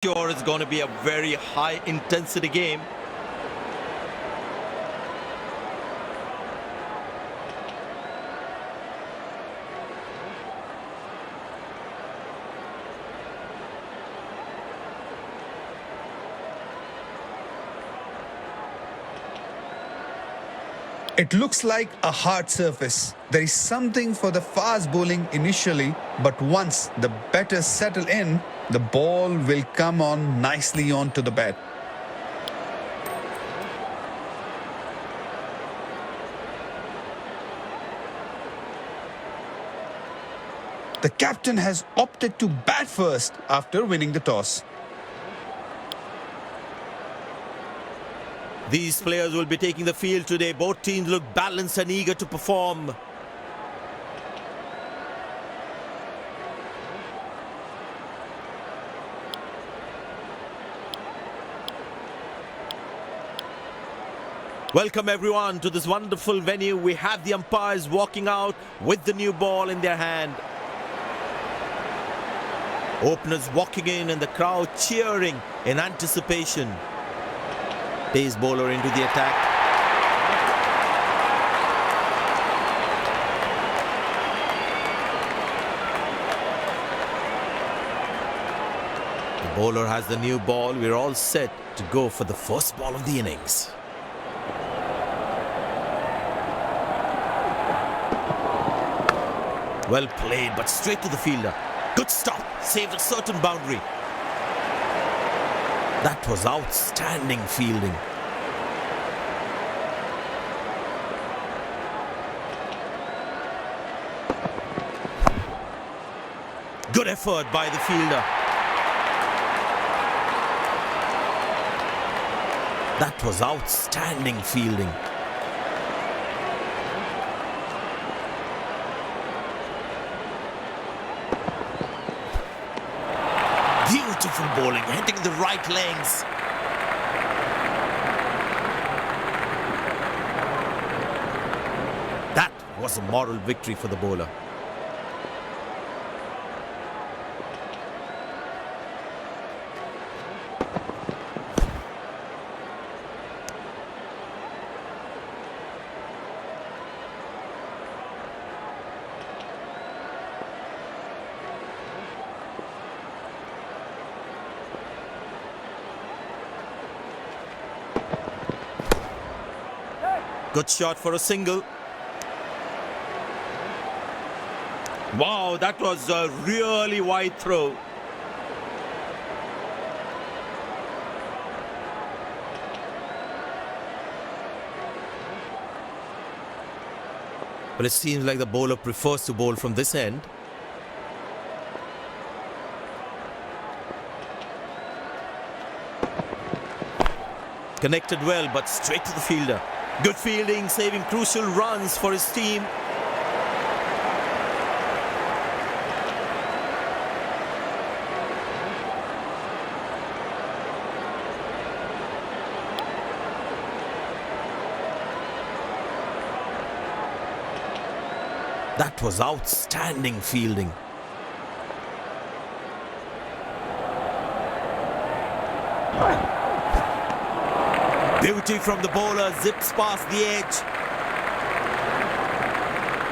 Sure, it's going to be a very high intensity game. It looks like a hard surface. There is something for the fast bowling initially, but once the batters settle in, the ball will come on nicely onto the bat. The captain has opted to bat first after winning the toss. These players will be taking the field today. Both teams look balanced and eager to perform. Welcome everyone to this wonderful venue. We have the umpires walking out with the new ball in their hand. Openers walking in and the crowd cheering in anticipation. Pace bowler into the attack. The bowler has the new ball. We're all set to go for the first ball of the innings. Well played, but straight to the fielder. Good stop. Saved a certain boundary. That was outstanding fielding. Good effort by the fielder. That was outstanding fielding. Beautiful bowling, hitting the right legs. That was a moral victory for the bowler. Good shot for a single. Wow, that was a really wide throw. But it seems like the bowler prefers to bowl from this end. Connected well, but straight to the fielder. Good fielding, saving crucial runs for his team. That was outstanding fielding. Beauty from the bowler, zips past the edge.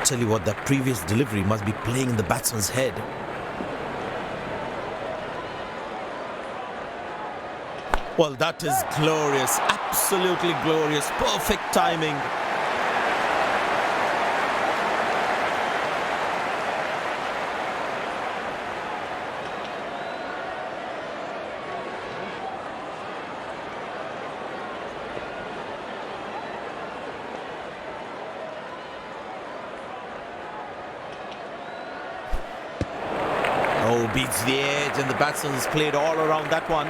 Tell you what, that previous delivery must be playing in the batsman's head. Well, that is glorious, absolutely glorious, perfect timing. Oh, beats the edge and the batsman's played all around that one.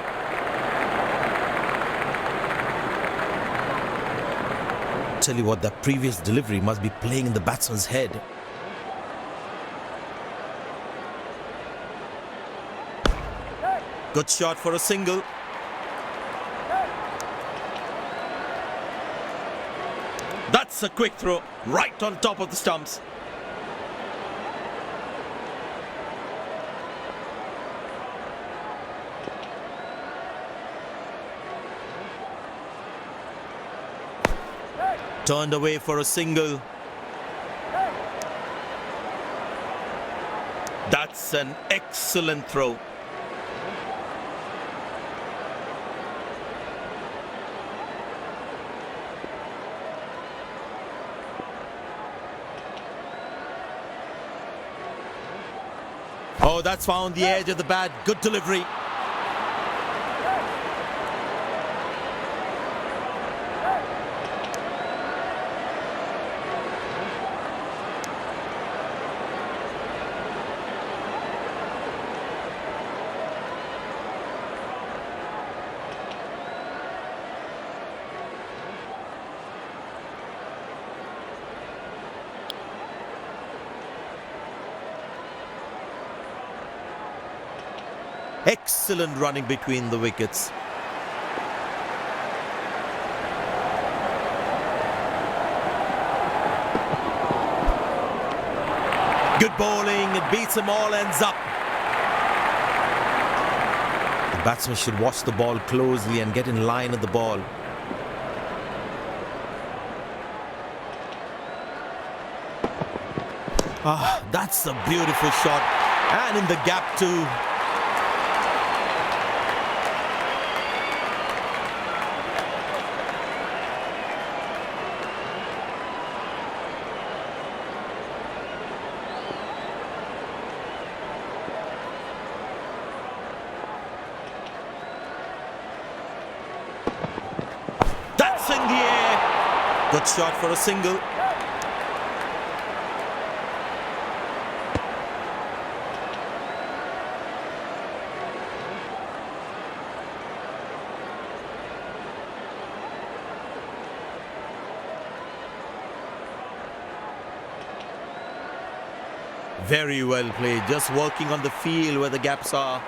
Tell you what, that previous delivery must be playing in the batsman's head. Good shot for a single. That's a quick throw, right on top of the stumps. Turned away for a single. That's an excellent throw. Oh, that's found the edge of the bat. Good delivery. Excellent running between the wickets. Good bowling, it beats them all, ends up. The batsman should watch the ball closely and get in line at the ball. Ah, that's a beautiful shot. And in the gap too. In the air. Good shot for a single. Very well played. Just working on the field where the gaps are.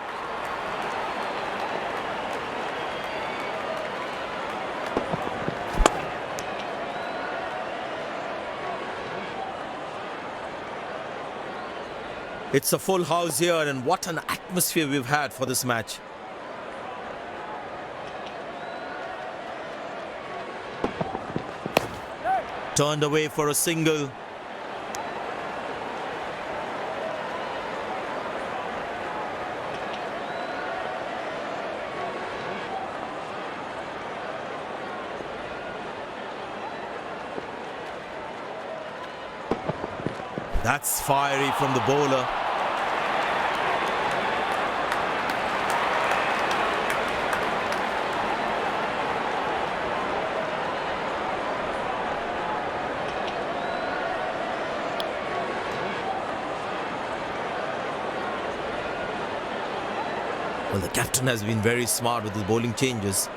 It's a full house here, and what an atmosphere we've had for this match. Turned away for a single. That's fiery from the bowler. Well, the captain has been very smart with his bowling changes.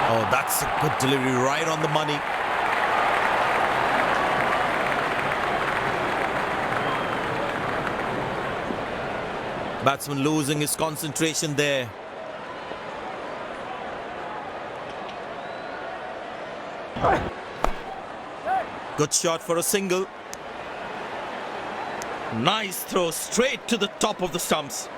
Oh, that's a good delivery, right on the money. Batsman losing his concentration there. Good shot for a single. Nice throw straight to the top of the stumps.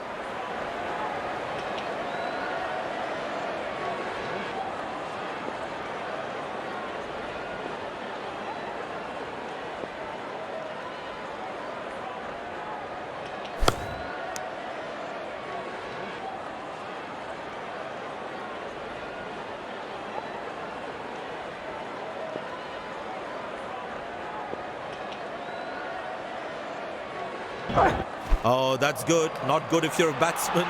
Oh, that's good. Not good if you're a batsman.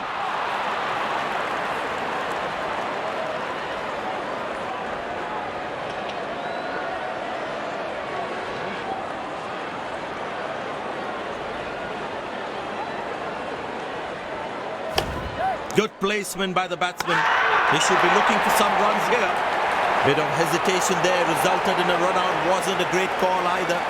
Good placement by the batsman. He should be looking for some runs here. Bit of hesitation there resulted in a run out. Wasn't a great call either.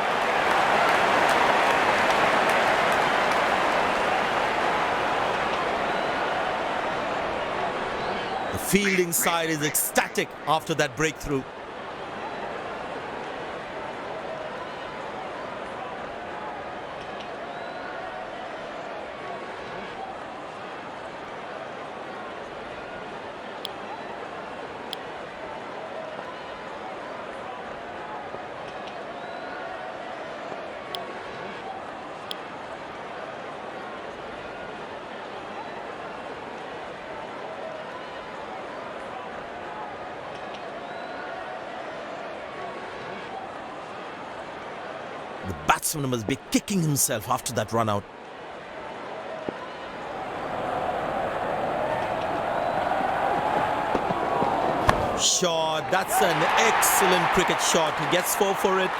The fielding side is ecstatic after that breakthrough. The batsman must be kicking himself after that run out. Shot, that's an excellent cricket shot. He gets 4 for it.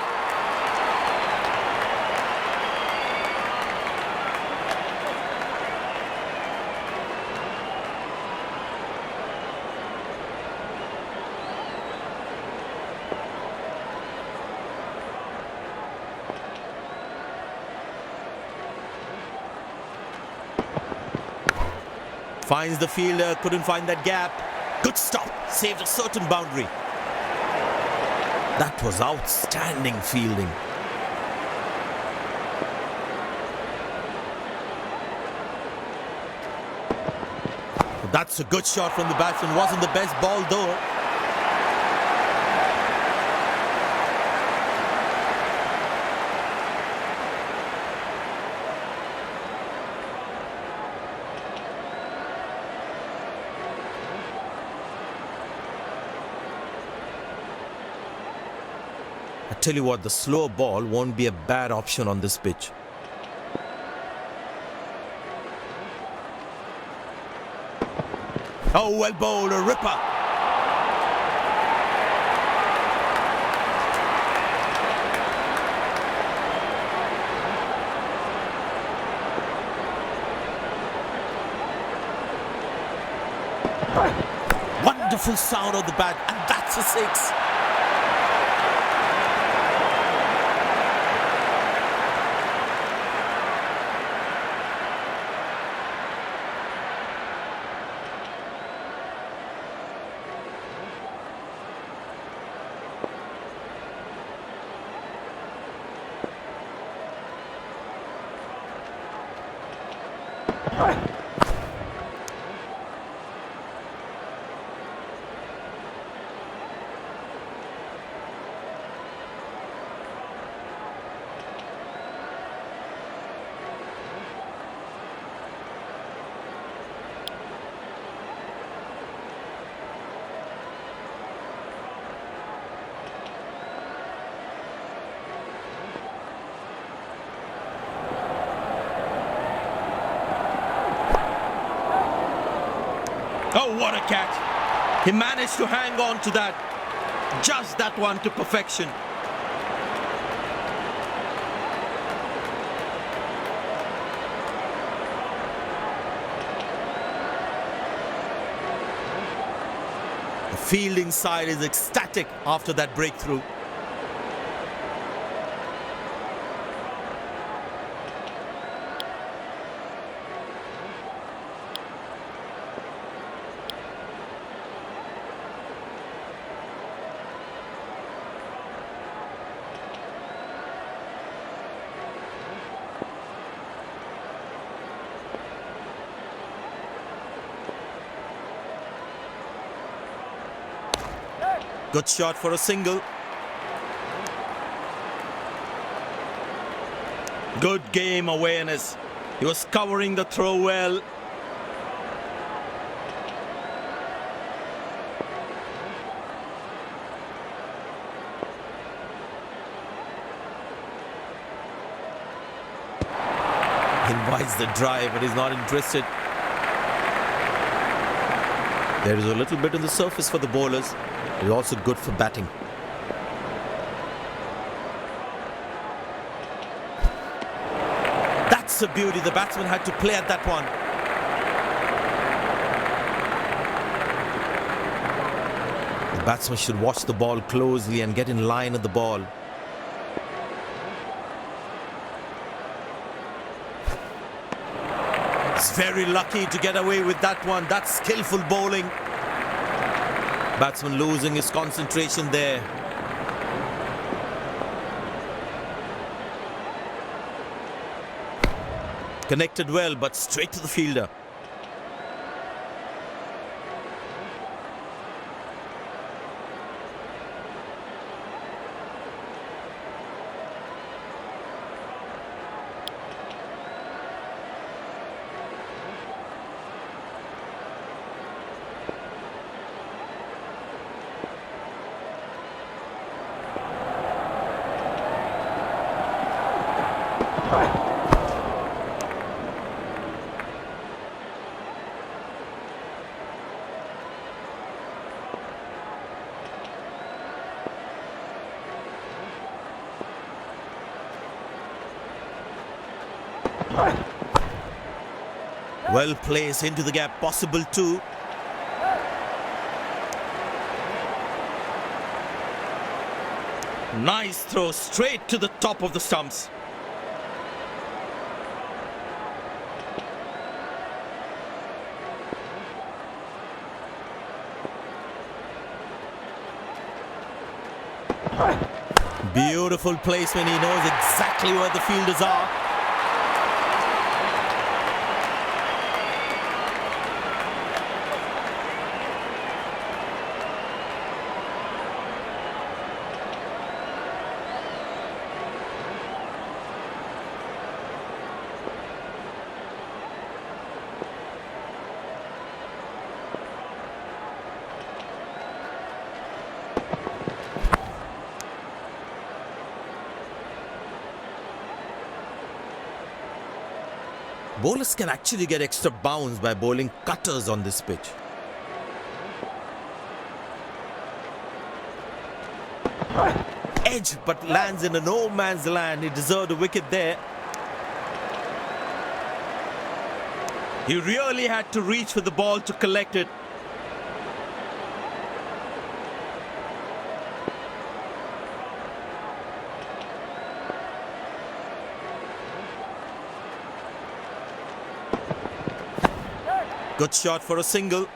Finds the fielder, couldn't find that gap. Good stop, saved a certain boundary. That was outstanding fielding. That's a good shot from the batsman. Wasn't the best ball though. I tell you what, the slow ball won't be a bad option on this pitch. Oh, well bowled, a ripper. Wonderful sound of the bat, and that's a 6. Oh, what a catch. He managed to hang on to that. Just that one to perfection. The fielding side is ecstatic after that breakthrough. Good shot for a single. Good game awareness. He was covering the throw well. He invites the drive, but he's not interested. There is a little bit on the surface for the bowlers. It's also good for batting. That's a beauty. The batsman had to play at that one. The batsman should watch the ball closely and get in line at the ball. He's very lucky to get away with that one. That's skillful bowling. Batsman losing his concentration there. Connected well, but straight to the fielder. Well placed into the gap, possible too. Nice throw straight to the top of the stumps. Beautiful placement. He knows exactly where the fielders are. Bowlers can actually get extra bounce by bowling cutters on this pitch. Edge, but lands in a no man's land. He deserved a wicket there. He really had to reach for the ball to collect it. Good shot for a single.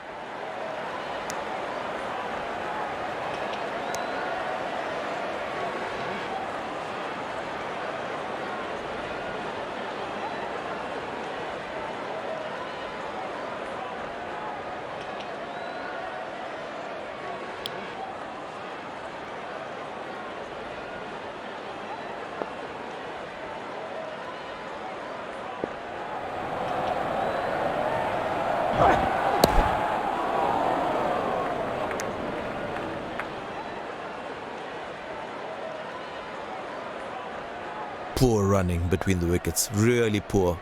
Poor running between the wickets, really poor.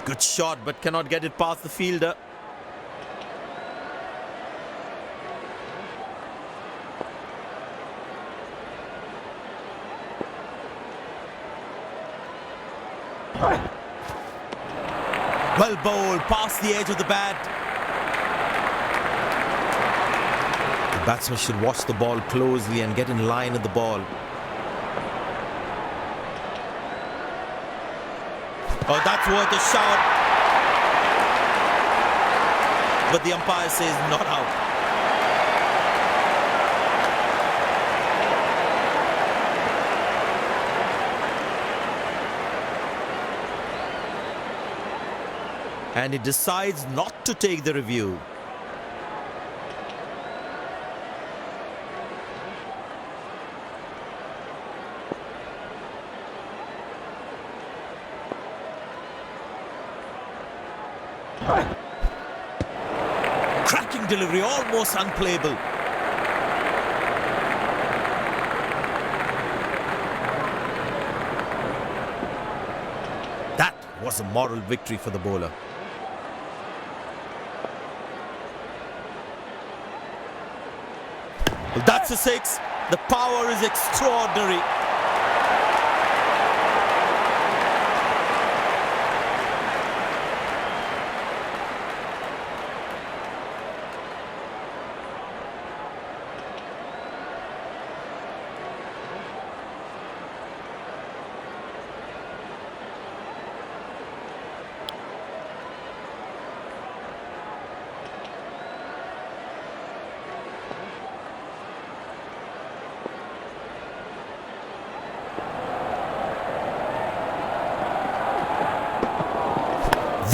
Good shot, but cannot get it past the fielder. Well bowled, past the edge of the bat. The batsman should watch the ball closely and get in line with the ball. Oh, that's worth a shout. But the umpire says not out. And he decides not to take the review. Cracking delivery, almost unplayable. That was a moral victory for the bowler. Well, that's a six. The power is extraordinary.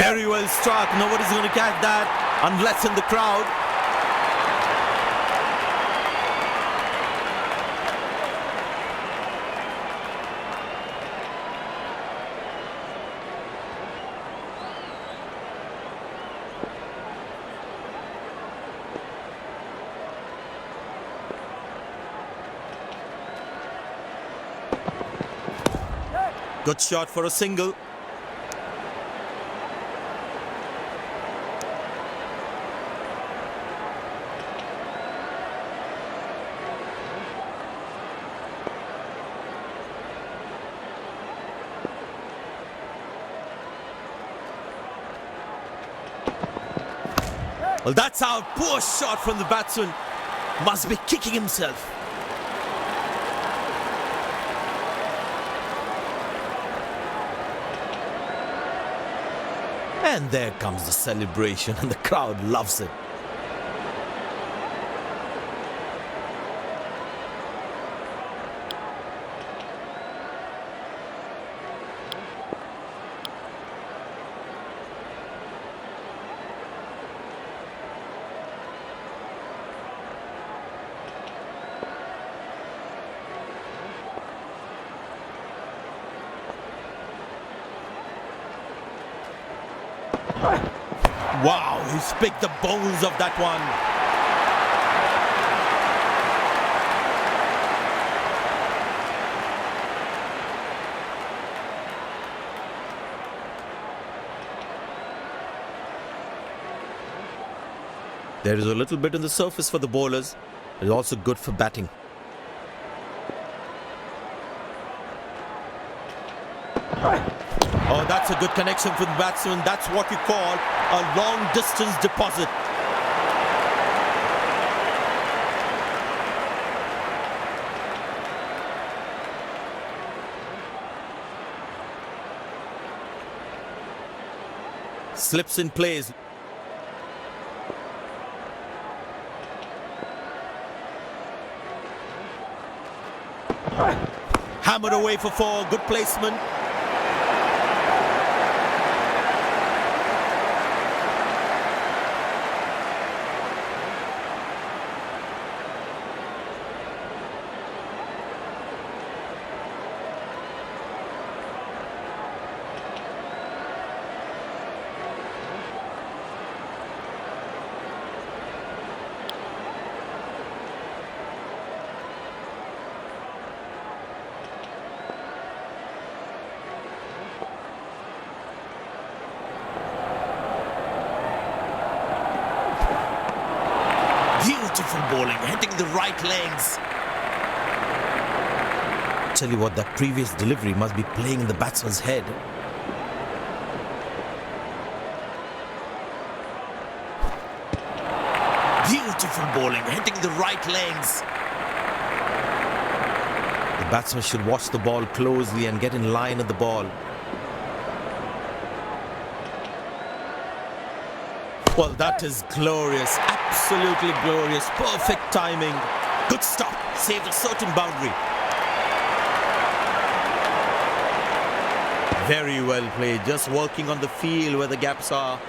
Very well struck. Nobody's going to catch that unless in the crowd. Good shot for a single. Well, that's out. Poor shot from the batsman. Must be kicking himself. And there comes the celebration, and the crowd loves it. Wow, he's picked the bones of that one. There is a little bit on the surface for the bowlers. It's also good for batting. Oh, that's a good connection for the batsman. That's what you call a long distance deposit. Slips in place. Hammered away for four. Good placement. Beautiful bowling, hitting the right legs. Tell you what, that previous delivery must be playing in the batsman's head. Beautiful bowling, hitting the right legs. The batsman should watch the ball closely and get in line at the ball. Well, that is glorious, absolutely glorious, perfect timing. Good stop, saved a certain boundary. Very well played, just working on the field where the gaps are.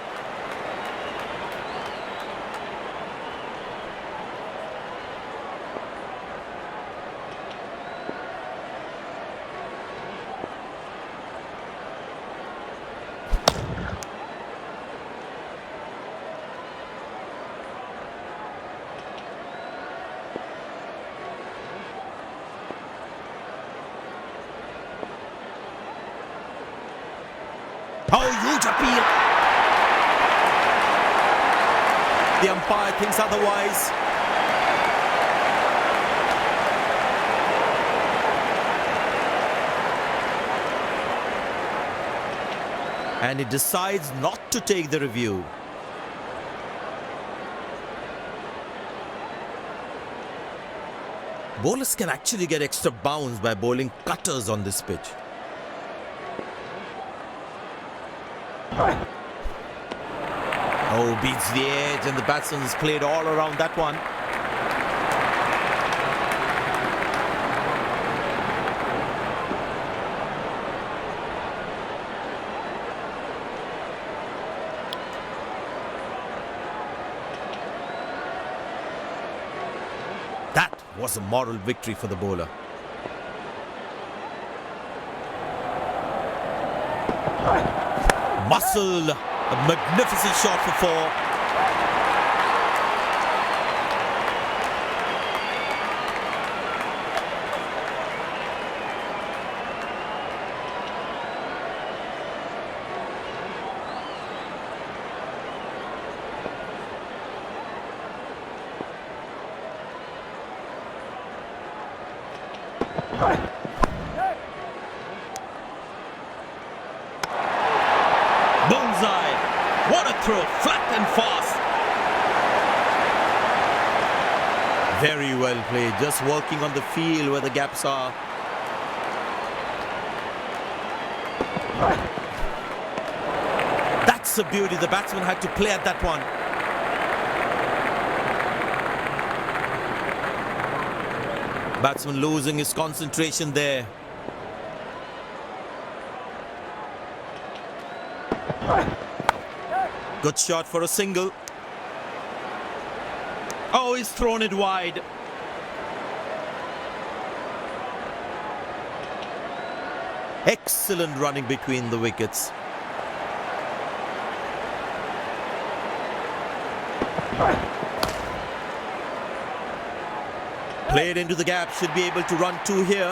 Oh, huge appeal. The umpire thinks otherwise. And he decides not to take the review. Bowlers can actually get extra bounce by bowling cutters on this pitch. Oh, beats the edge, and the batsman has played all around that one. was a moral victory for the bowler. Muscle, a magnificent shot for four. Bullseye! What a throw, flat and fast. Very well played, just working on the field where the gaps are. That's a beauty, the batsman had to play at that one. Batsman losing his concentration there. Good shot for a single. Oh, he's thrown it wide. Excellent running between the wickets. Played into the gap, should be able to run two here.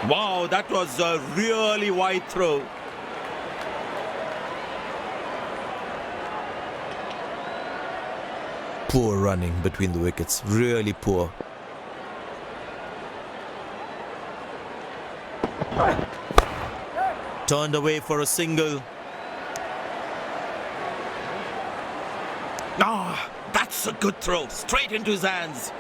Wow, that was a really wide throw. Poor running between the wickets, really poor. Turned away for a single. Ah, that's a good throw, straight into his hands.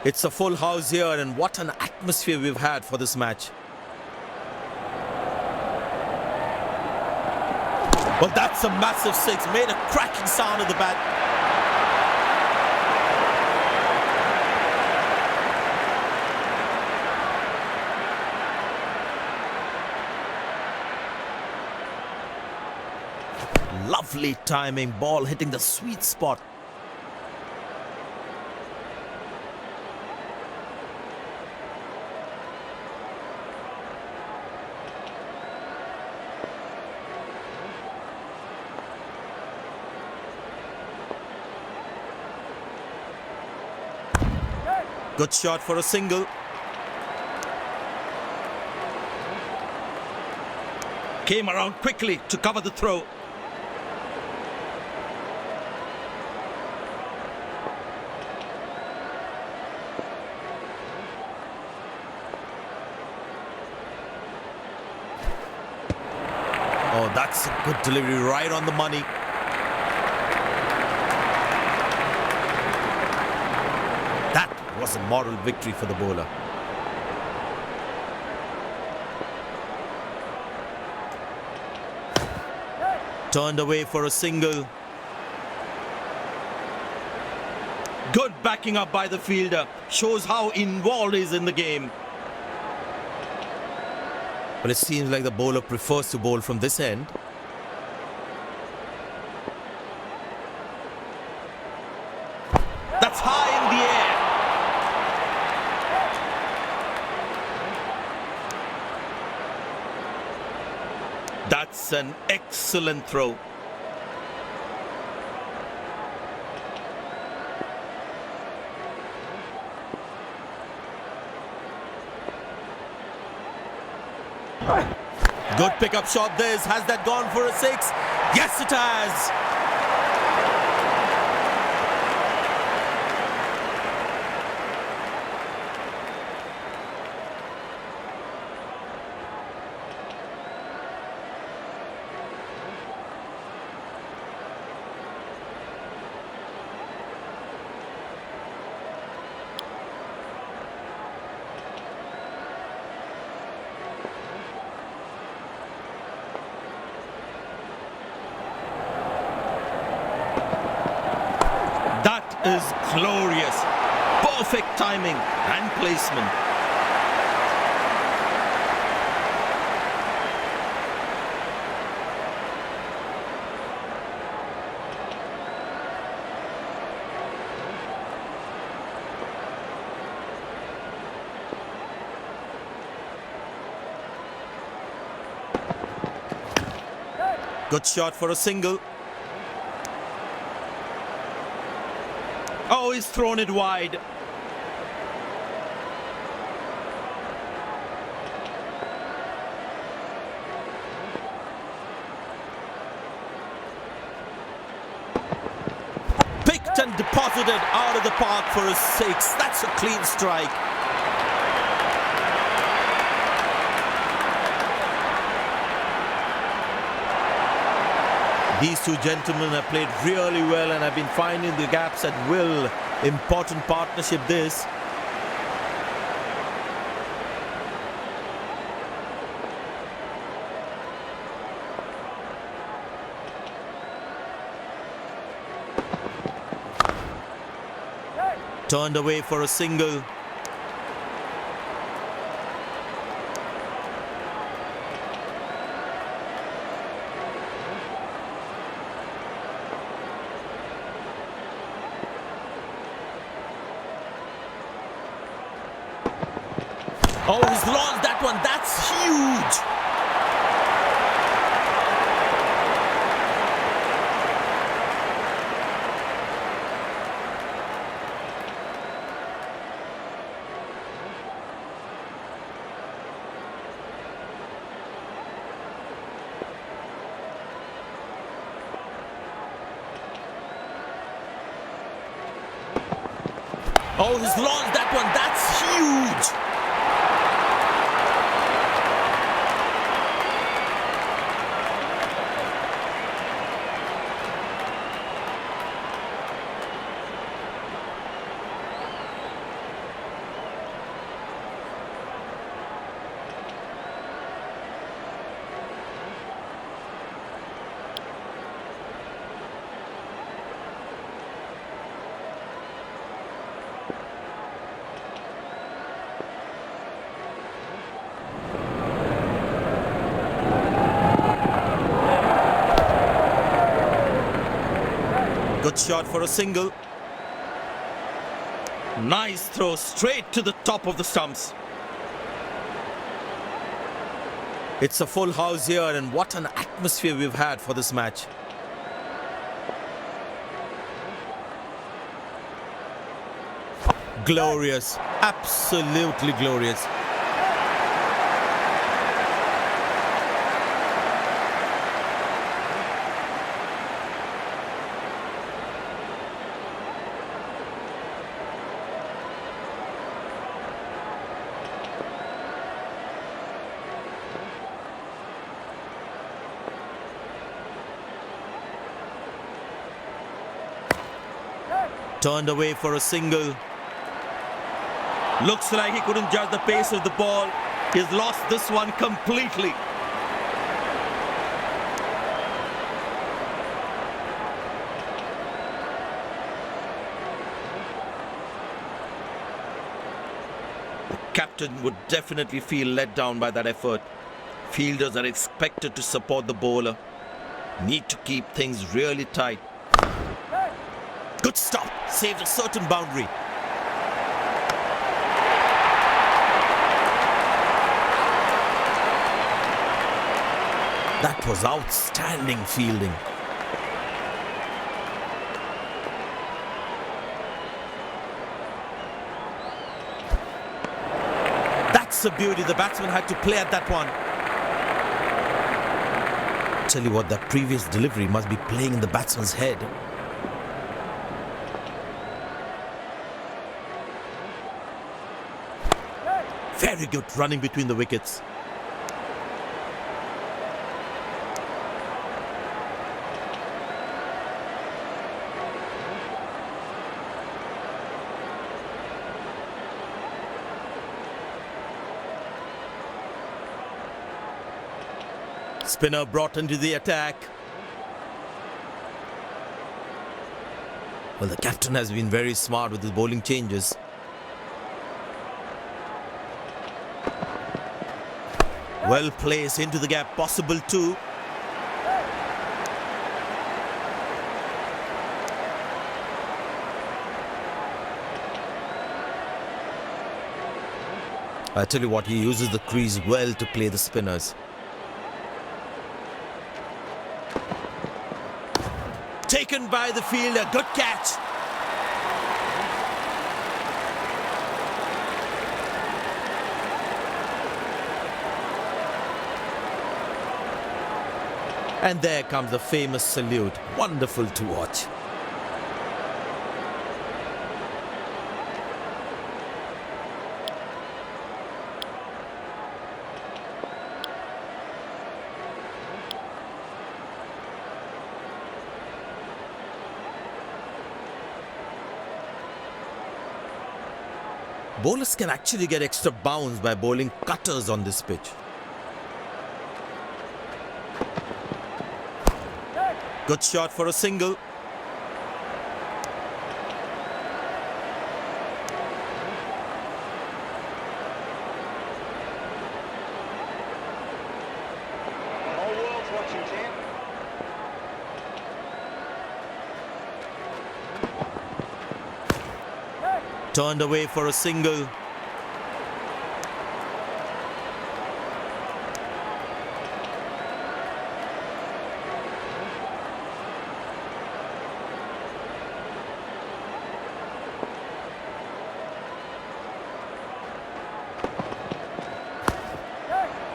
It's a full house here, and what an atmosphere we've had for this match. Well, that's a massive six, made a cracking sound at the bat. Lovely timing, ball hitting the sweet spot. Good shot for a single. Came around quickly to cover the throw. Oh, that's a good delivery, right on the money. That was a moral victory for the bowler. Turned away for a single. Good backing up by the fielder. Shows how involved he is in the game. But it seems like the bowler prefers to bowl from this end. That's high in the air. That's an excellent throw. Good pickup shot this. Has that gone for a six? Yes, it has. is glorious. Perfect timing and placement. Good shot for a single. Oh, he's thrown it wide. Picked and deposited out of the park for a six. That's a clean strike. These two gentlemen have played really well and have been finding the gaps at will. Important partnership this. Turned away for a single. Oh, he's launched that one. That's huge. Oh, he's launched that one. That's huge. Good shot for a single. Nice throw straight to the top of the stumps. It's a full house here, and what an atmosphere we've had for this match. Glorious, absolutely glorious. Turned away for a single. Looks like he couldn't judge the pace of the ball. He's lost this one completely. The captain would definitely feel let down by that effort. Fielders are expected to support the bowler. Need to keep things really tight. Good stop. Saved a certain boundary. That was outstanding fielding. That's a beauty. The batsman had to play at that one. Tell you what, that previous delivery must be playing in the batsman's head. Very good running between the wickets. Spinner brought into the attack. Well, the captain has been very smart with his bowling changes. Well placed into the gap, possible too. I tell you what, he uses the crease well to play the spinners. Taken by the fielder, good catch. And there comes the famous salute. Wonderful to watch. Bowlers can actually get extra bounce by bowling cutters on this pitch. Good shot for a single. Whole world's watching, team. Turned away for a single.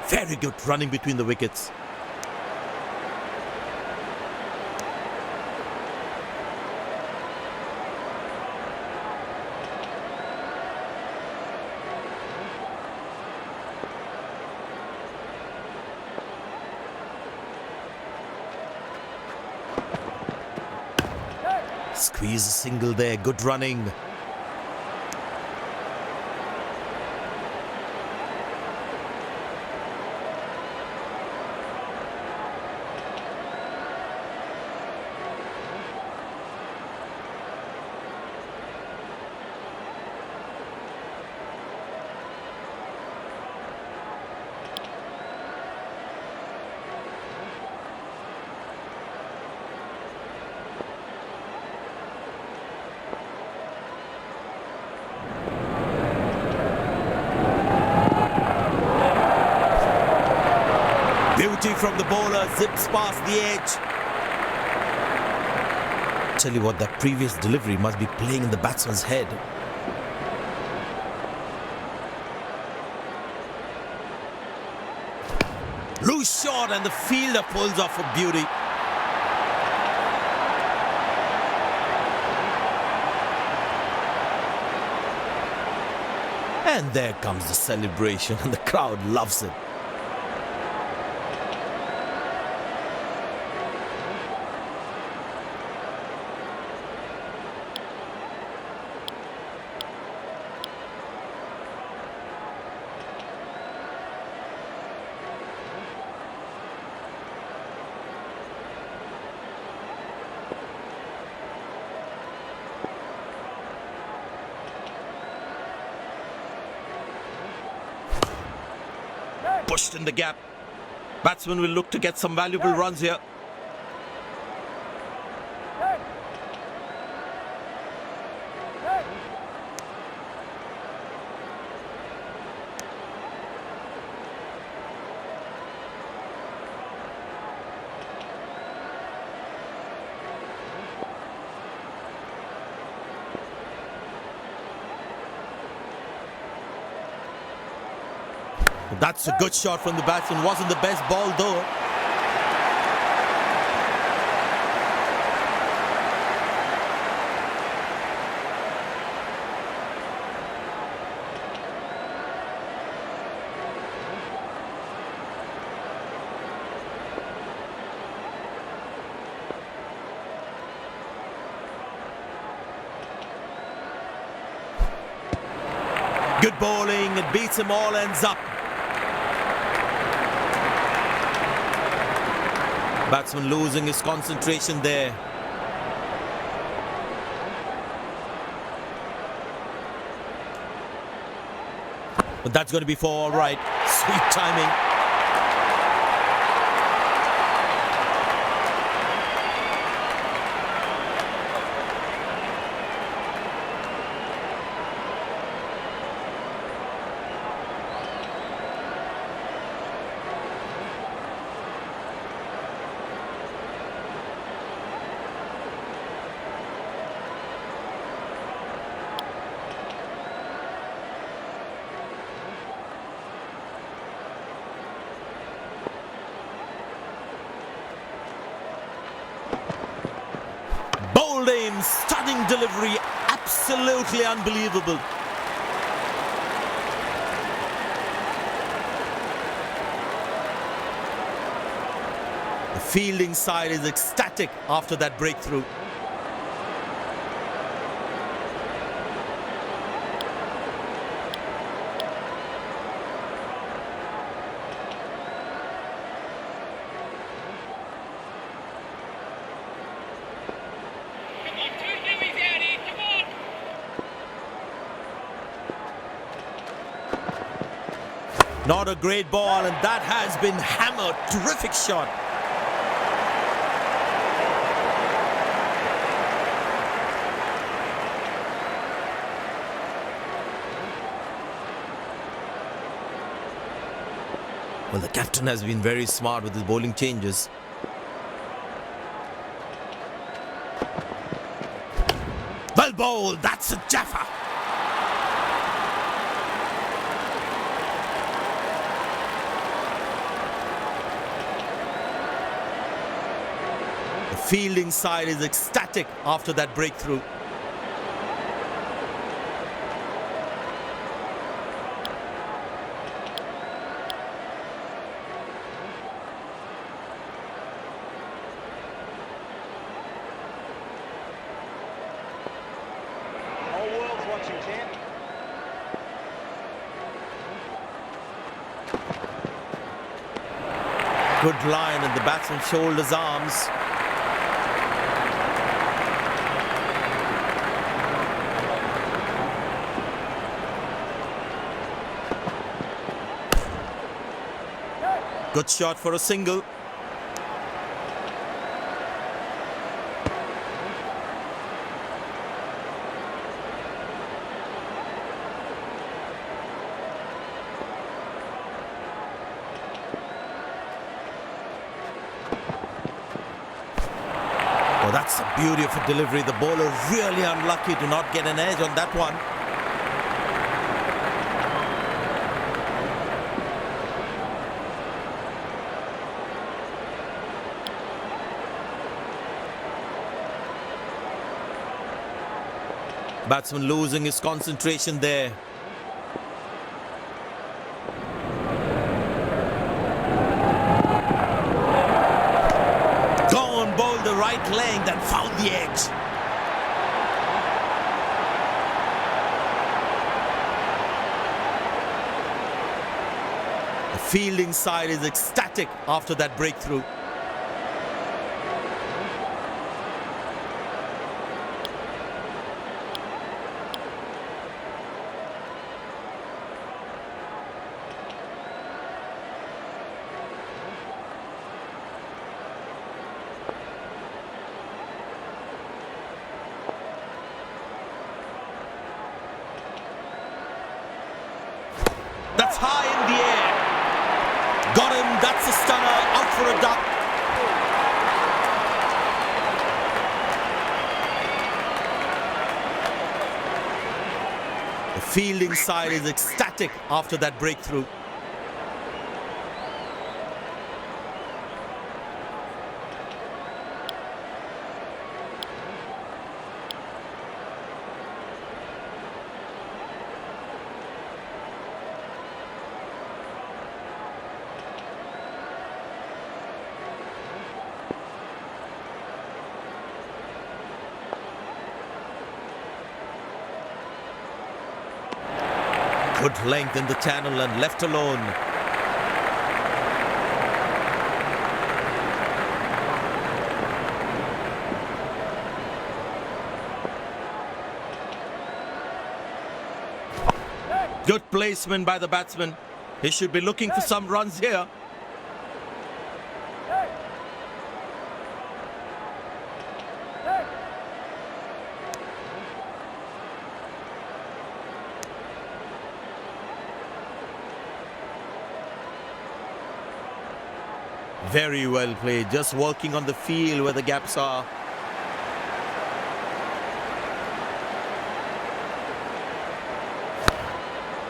Very good running between the wickets. Squeeze a single there, good running. Beauty from the bowler, zips past the edge. Tell you what, that previous delivery must be playing in the batsman's head. Loose shot and the fielder pulls off a beauty. And there comes the celebration and the crowd loves it. Pushed in the gap. Batsman will look to get some valuable runs here. That's a good shot from the batsman. Wasn't the best ball though. Good bowling. It beats him all ends up. Batsman losing his concentration there. But that's going to be for all right. Sweet timing. Bold aim, stunning delivery, absolutely unbelievable. The fielding side is ecstatic after that breakthrough. Not a great ball, and that has been hammered. Terrific shot. Well, the captain has been very smart with his bowling changes. Well bowled, that's a jaffa. The fielding side is ecstatic after that breakthrough. Whole world's watching, Tim. Good line, and the batsman shoulders arms. Good shot for a single. Oh, that's the beauty of a delivery. The bowler really unlucky to not get an edge on that one. Batsman losing his concentration there. Gone, bowled the right leg, then found the edge. The fielding side is ecstatic after that breakthrough. That's high in the air. Got him, that's a stunner, out for a duck. The fielding side is ecstatic after that breakthrough. Good length in the channel and left alone. Good placement by the batsman. He should be looking for some runs here. Very well played, just working on the field where the gaps are.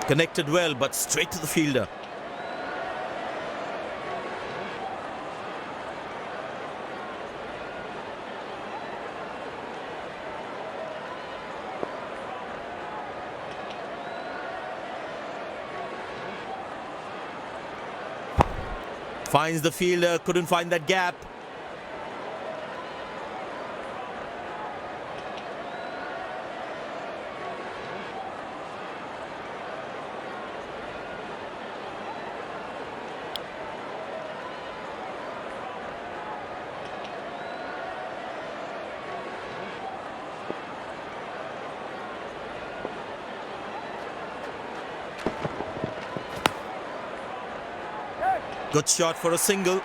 Connected well, but straight to the fielder. Finds the fielder, couldn't find that gap. Good shot for a single.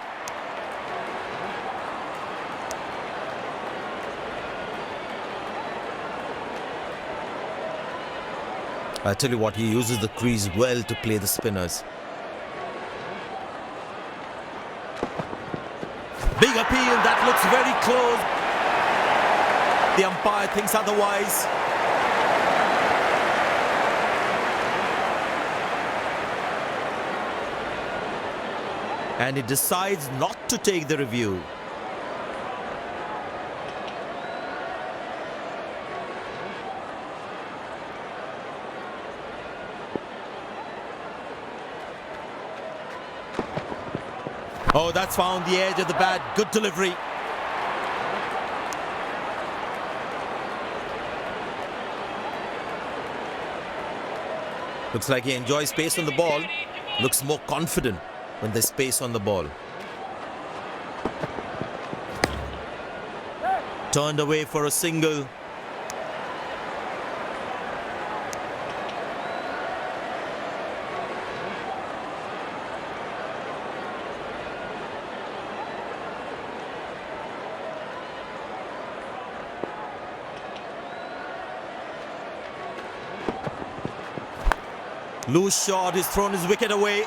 I tell you what, he uses the crease well to play the spinners. Big appeal, that looks very close. The umpire thinks otherwise. And he decides not to take the review. Oh, that's found the edge of the bat. Good delivery. Looks like he enjoys space on the ball. Looks more confident when there's space on the ball. Turned away for a single. Loose shot, he's thrown his wicket away.